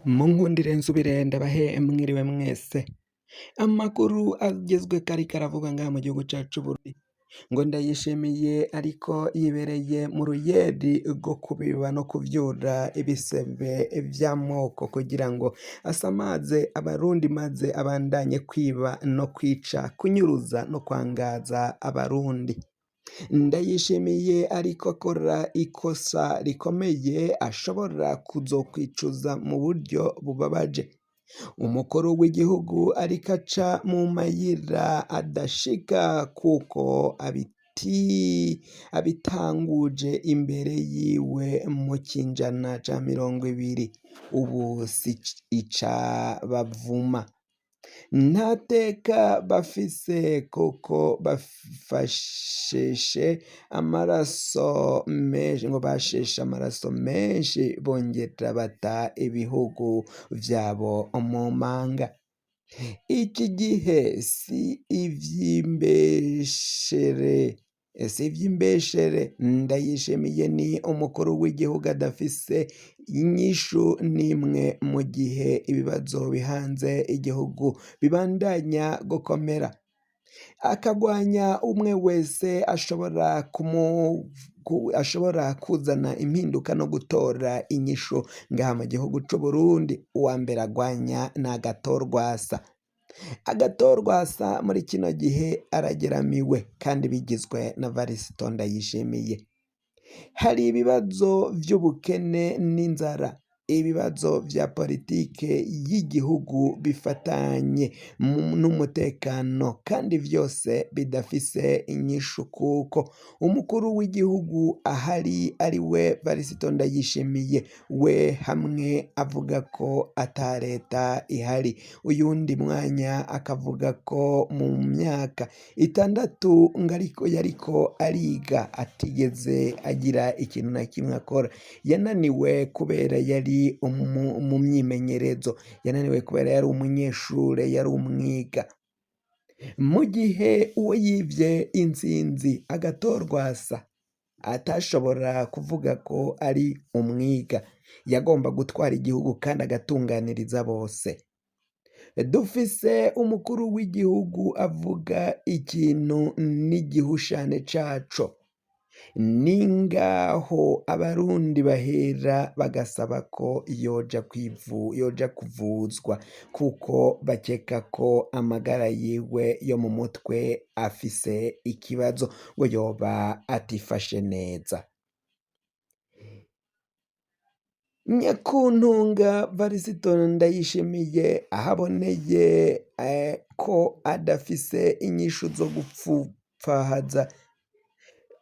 Munkundire nsubire ndabahe mwiriwe mwese. Amakuru agezweko ariko aravugwa ngaha mu gihugu cacu c'Uburundi ngo Ndayishimiye ariko yibereye mu ruyeri rwo kubiba no kuvyura ibisebe vy'amoko kugira ngo asamaze abarundi maze abandanye kwiba no kwica, kunyuruza no kwangaza abarundi. Ndayishimiye ariko akora ikosa rikomeye ashobora kuzokwicuza mu buryo bubabaje. Umukuru w'igihugu ariko aca mu mayira adashika kuko abitanguje imbere yiwe mu kinjana ca 20, ubu si ica bavuma. Nta teka bafise kuko basheshe amaraso menshi bongera bata ibihugu vyabo mu manga. Iki gihe si ivy'imbeshere. Ndayishimiye ni umukuru w'igihugu adafise inyishu n'imwe mu gihe ibibazo bihanze igihugu bibandanya gukomera. Akagwanya umwe wese ashobora kuzana impinduka no gutora inyishu ngaha mu gihugu c'Uburundi. Uwambere agwanya ni Agathon-Rwasa. Agathon-Rwasa muri kino gihe arageramiwe kandi bigizwe na Varisito Ndayishimiye. Hari ibibazo vy'ubukene n'inzara, ibibazo vya politike y'igihugu bifatanye n'umutekano, kandi vyose bidafise inyishu kuko umukuru w'igihugu ahari ari we Varisito Ndayishimiye we hamwe avuga ko ata leta ihari, uyundi mwanya akavuga ko mu myaka 6 yariko ariga atigeze agira ikintu na kimwe akora. Yananiwe kubera yari mu myimenyerezo, yananiwe kubera yari umunyeshure, yari umwiga. Mu gihe uwo yivye intsinzi Agathon-Rwasa atashobora kuvuga ko ari umwiga, yagomba gutwara igihugu kandi agatunganiriza bose. Dufise umukuru w'igihugu avuga ikintu n'igihushane caco. Ningaho abarundi bahera bagasaba ko yoja kuvuzwa kuko bakeka ko amagara yiwe yo mu mutwe afise ikibazo, ngo yoba atifashe neza. Nyakuntunga Varisito Ndayishimiye ahaboneye ko adafise inyishu zo gupfupfahaza,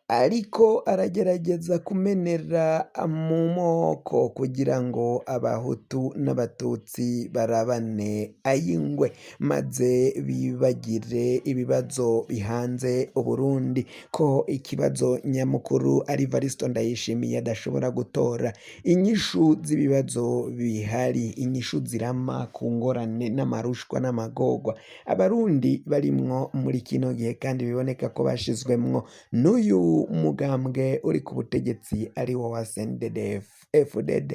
ariko aragerageza kumenera mu moko kugira ngo Abahutu n'Abatutsi barabane ayingwe, maze bibagire ibibazo bihanze Uburundi, ko ikibazo nyamukuru ari Varisito Ndayishimiye adashobora gutora inyishu z'ibibazo bihari, inyishu zirama ku ngorane n'amarushwa n'amagorwa Abarundi barimwo muri kino gihe, kandi biboneka ko bashizwemwo n'uyu mugambwe uri ku butegetsi ari wo wa CNDD-FDD.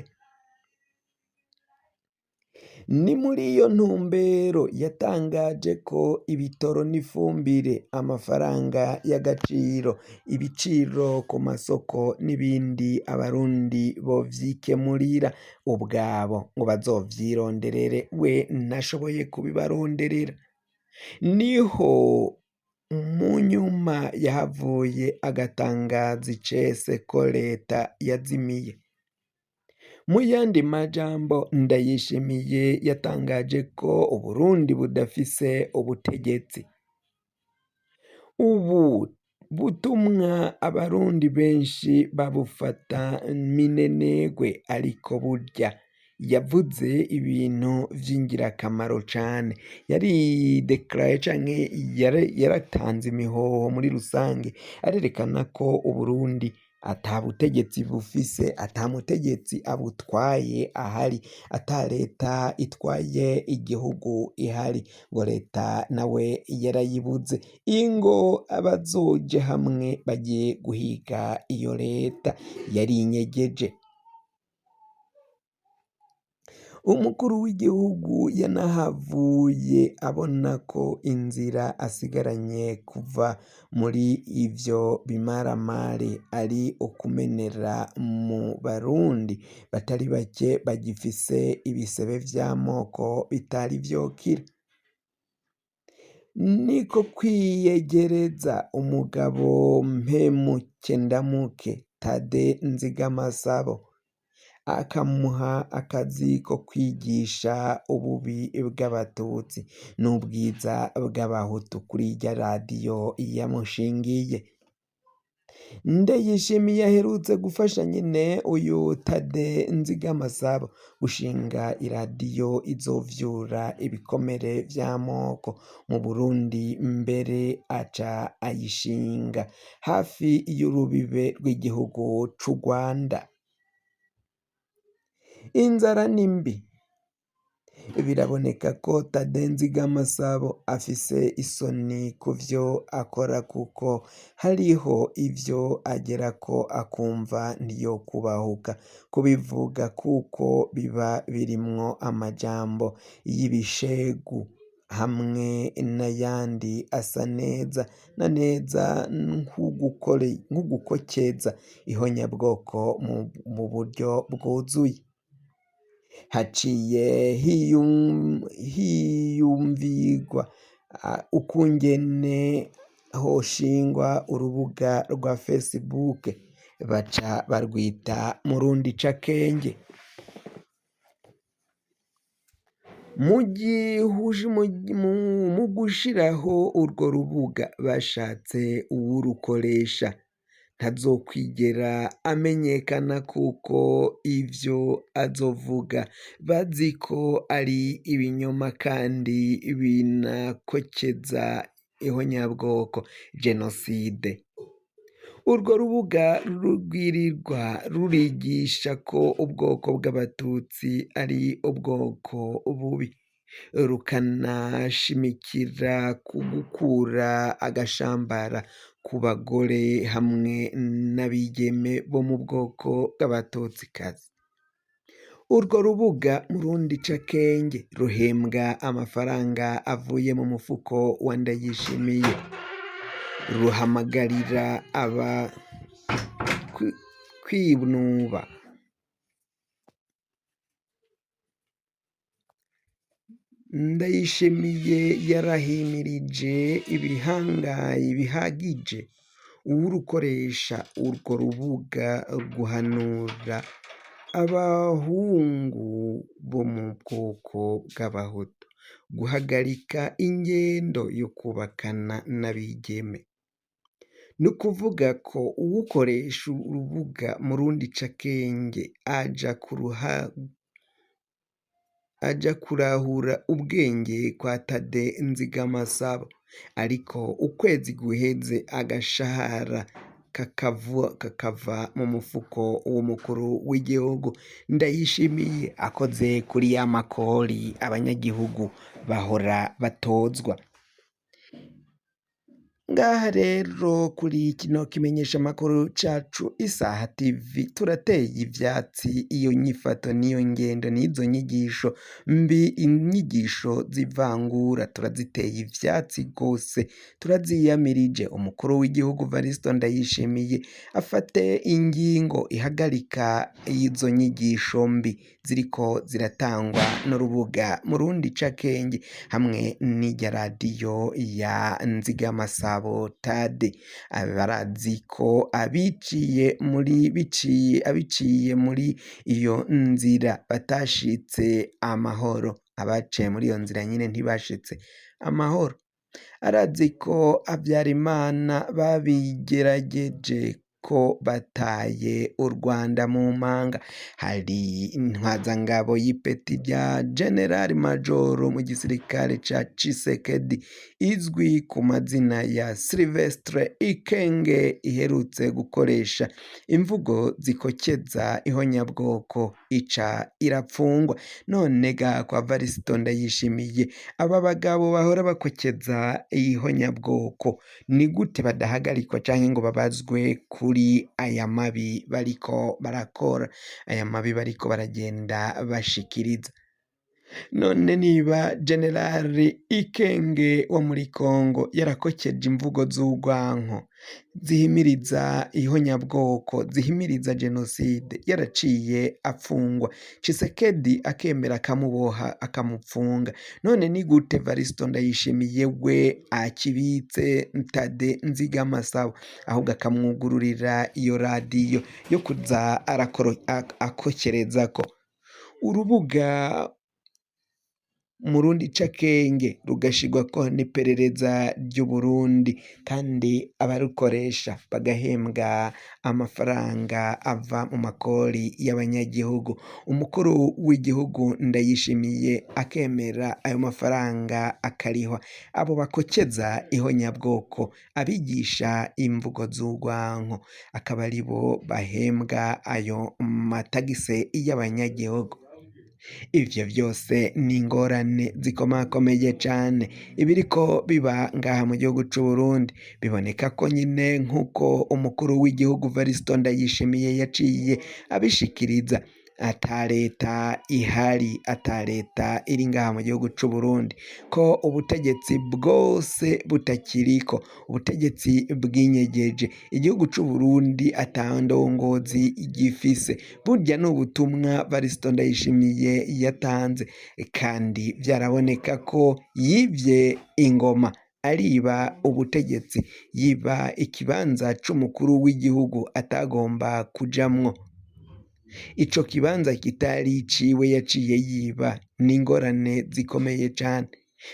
Ni muri iyo ntumbero yatangaje ko ibitoro n'ifumbire, amafaranga y'agaciro, ibiciro ku masoko n'ibindi Abarundi bovyikemurira ubwabo, ngo bazovyironderere, we ntashoboye kubibaronderera. Niho mu nyuma yahavuye agatangaza icese ko leta yazimiye. Mu yandi majambo, Ndayishimiye yatangaje ko Uburundi budafise ubutegetsi. Ubu butumwa Abarundi benshi babufata minenegwe, ariko burya yavuze ibintu vy'ingirakamaro cane. Yarideclare canke yaratanze imihoho muri rusange, arerekana ko Uburundi ata butegetsi bufise, ata mutegetsi abutwaye ahari, ata leta itwaye igihugu ihari, ngo leta nawe yarayibuze. Ingo abazoje hamwe bagiye guhiga iyo leta yari inyegeje. umukuru w'igihugu yanahavuye abona ko inzira asigaranye kuva muri ivyo bimaramare ari ukumenera mu Barundi batari bake bagifise ibisebe vy'amoko bitari vyokira. Niko kwiyegereza umugabo mpemuke ndamuke Tade Nzigamasabo, akamuha akazi ko kwigisha ububi bw'abatutsi n'ubwiza bw'abahutu kuri irya radiyo yamushingiye. Ndayishimiye aherutse gufasha nyine uyu Tade Nzigamasabo gushinga iradiyo izovyura ibikomere vy'amoko mu Burundi, mbere aca ayishinga hafi y'urubibe rw'igihugu c'u Rwanda. Inzara ni mbi, biraboneka ko Tade Nzigamasabo afise isoni ku vyo akora, kuko hariho ivyo agerako akumva ntiyokubahuka kubivuga, kuko biba birimwo amajambo y'ibishegu hamwe n'ayandi asa neza na neza nk'ugukokeza ihonyabwoko mu buryo bwuzuye. Haciye hiyumvigwa ukungene hoshingwa urubuga rwa Facebook, baca barwita Murundi Cakenge. Mu gushiraho urwo rubuga bashatse uwurukoresha ntazokwigera amenyekana, kuko ivyo azovuga bazi ko ari ibinyoma kandi binakokeza ihonyabwoko, jenoside. Urwo rubuga rwirirwa rurigisha ko ubwoko bw'abatutsi ari ubwoko bubi, rukanashimikira ku gukura agashambara ku bagore hamwe n'abigeme bo mu bwoko bw'abatutsikazi. Urwo rubuga Murundi Cakenge ruhembwa amafaranga avuye mu mufuko wa Ndayishimiye, ruhamagarira aba kwinuba. Ndayishimiye yarahimirije ibihangaye bihagije uwurukoresha urwo rubuga guhanura abahungu bo mu bwoko bw'abahutu guhagarika ingendo yo kubakana n'abigeme. Ni ukuvuga ko uwukoresha urubuga Murundi Cakenge aja kurahura ubwenge kwa Tade Nzigamasabo, ariko ukwezi guheze agashahara kakava mu mufuko w'umukuru w'igihugu Ndayishimiye, akoze kuri ya makori abanyagihugu bahora batozwa. Ngaha rero kuri kino kimenyesha makuru cacu Isaha TV turateye ivyatsi iyo nyifato n'iyo ngendo n'izo nyigisho mbi, inyigisho zivangura turaziteye ivyatsi gose, turaziyamirije. Umukuru w'igihugu Varisito Ndayishimiye afate ingingo ihagarika izo nyigisho mbi ziriko ziratangwa n'urubuga Murundi Cakenge hamwe n'irya radiyo ya Nzigamasabo Tade. Barazi ko abiciye muri iyo nzira batashitse amahoro, abaciye muri iyo nzira nyine ntibashitse amahoro. Arazi ko Habyarimana babigerageje ko bataye u Rwanda mu manga. Hari intwazangabo y'ipeti rya General Major mu gisirikare ca Tshisekedi izwi ku mazina ya Sylvestre Ikenge iherutse gukoresha imvugo zikokeza ihonyabwoko ica irapfungwa. None ga kwa Varisito Ndayishimiye aba bagabo bahora bakokeza ihonyabwoko ni gute badahagarikwa canke ngo babazwe kuri aya mabi bariko barakora, aya mabi bariko baragenda bashikiriza? none niba Generali Ikenge wo muri Kongo yarakokeje imvugo z'urwanko zihimiriza ihonyabwoko, zihimiriza jenoside, yaraciye apfungwa, Tshisekedi akemera akamuboha akamupfunga, none ni gute Evaristo Ndayishimiye we akibitse Ntade Nzigamasabo ahubwo akamwugururira iyo radiyo yo kuza akokerezako? Urubuga Murundi Cakenge rugashirwako n'iperereza ry'Uburundi kandi abarukoresha bagahembwa amafaranga ava mu makori y'abanyagihugu. Umukuru w'igihugu Ndayishimiye akemera ayo mafaranga akarihwa abo bakokeza ihonyabwoko, abigisha imvugo z'urwanko, akaba aribo bahembwa ayo matagise y'abanyagihugu. Ivyo vyose ni ingorane zikomakomeye cane ibiriko biba ngaha mu gihugu c'Uburundi. Biboneka ko nyine nk'uko umukuru w'igihugu Evaristo Ndayishimiye yaciye abishikiriza, ata leta ihari, ata leta iri ngaha mu gihugu c'Uburundi, ko ubutegetsi bwose butakiriko, ubutegetsi bwinyegeje, igihugu c'Uburundi ata ndongozi gifise. Burya n'ubutumwa Evaristo Ndayishimiye yatanze, kandi vyaraboneka ko yivye ingoma, ariba ubutegetsi, yiba ikibanza c'umukuru w'igihugu atagomba kujamwo. Ico kibanza kitari iciwe yaciye yiba, n'ingorane zikomeye cane.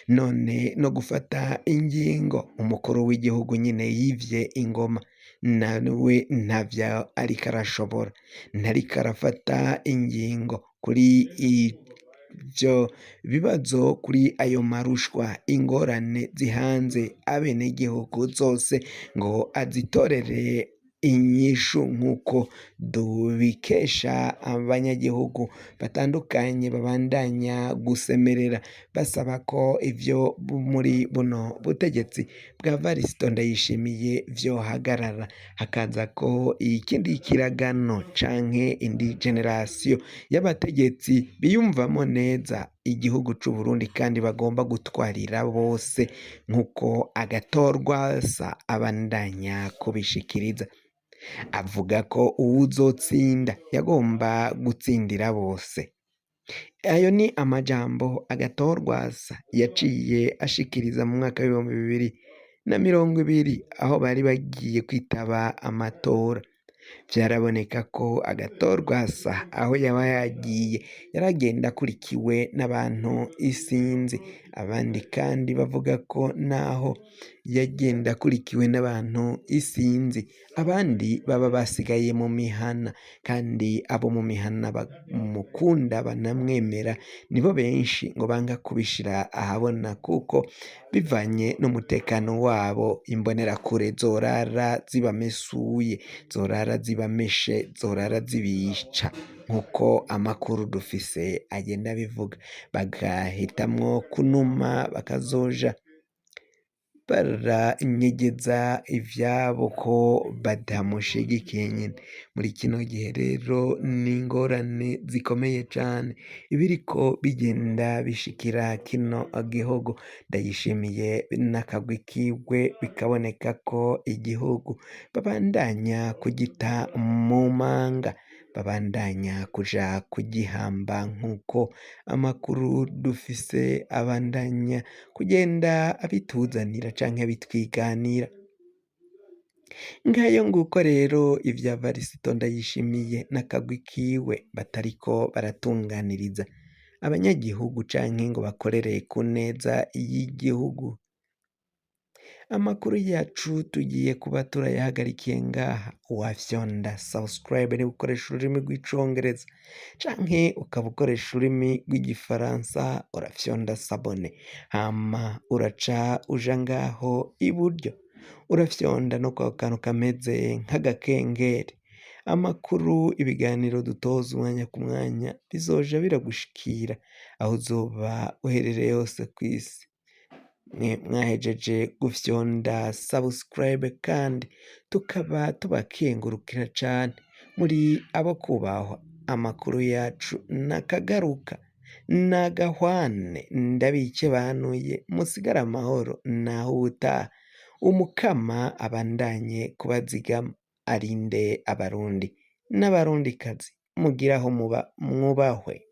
None no gufata ingingo, umukuru w'igihugu nyine yivye ingoma, nawe ntavyo ariko arashobora, ntariko arafata ingingo kuri ivyo bibazo, kuri ayo marushwa, ingorane zihanze abenegihugu zose ngo azitorere inyishu, nk'uko dubikesha abanyagihugu batandukanye babandanya gusemerera basaba ko ivyo muri buno butegetsi bwa Evaristo Ndayishimiye vyohagarara, hakaza ko ikindi kiragano canke indi generasiyo y'abategetsi biyumvamo neza igihugu c'Uburundi kandi bagomba gutwarira bose, nk'uko Agathon abandanya kubishikiriza. Avuga ko uwuzotsinda yagomba gutsindira bose. Ayo ni amajambo Agathon yaciye ashikiriza mu mwaka w'2020 aho bari bagiye kwitaba amatora. Vyaraboneka ko Agathon aho yaba yagiye yaragenda akurikiwe n'abantu isinzi, abandi kandi bavuga ko naho yagenda akurikiwe n'abantu isinzi, abandi baba basigaye mu mihana, kandi abo mu mihana bamukunda banamwemera nibo benshi ngo banga kubishira ahabona, kuko bivanye n'umutekano wabo imbonerakure zorara zibamesuye, zorara zibameshe, zorara zibica, nk'uko amakuru dufise agenda bivuga. Bagahitamwo kunuma bakazoja baranyegeza ivyabo ko badamushigikiye nyene. Muri kino gihe rero ni ingorane zikomeye cane ibiriko bigenda bishikira kino gihugu. Ndayishimiye n'akagwi kiwe bikaboneka ko igihugu babandanya kugita mu manga, babandanya kuja kugihamba, nk'uko amakuru dufise abandanya kugenda abituzanira canke abitwiganira. Ngayo nguko rero ivya Evaristo Ndayishimiye n'akagwi kiwe batariko baratunganiriza abanyagihugu canke ngo bakorere ku neza y'igihugu. Amakuru yacu tugiye kuba turayahagarikiye ngaha. Wafyonda subscribe niba ukoresha ururimi rw'icongereza, canke ukaba ukoresha ururimi rw'igifaransa urafyonda sabone, hama uraca uja ngaho iburyo urafyonda no kwa kantu kameze nk'agakengeri. Amakuru, ibiganiro dutoza umwanya ku mwanya bizoja biragushikira aho uzoba uherereye hose kw'isi. Mwahejeje gufyonda subscribe, kandi tukaba tubakengurukira cane, muri abo kubahwa. Amakuru yacu nakagaruka, nagahwane ndabikebanuye musigare amahoro naho ubutaha. Umukama abandanye kubazigama, arinde abarundi n'abarundikazi, mugire aho muba mwubahwe.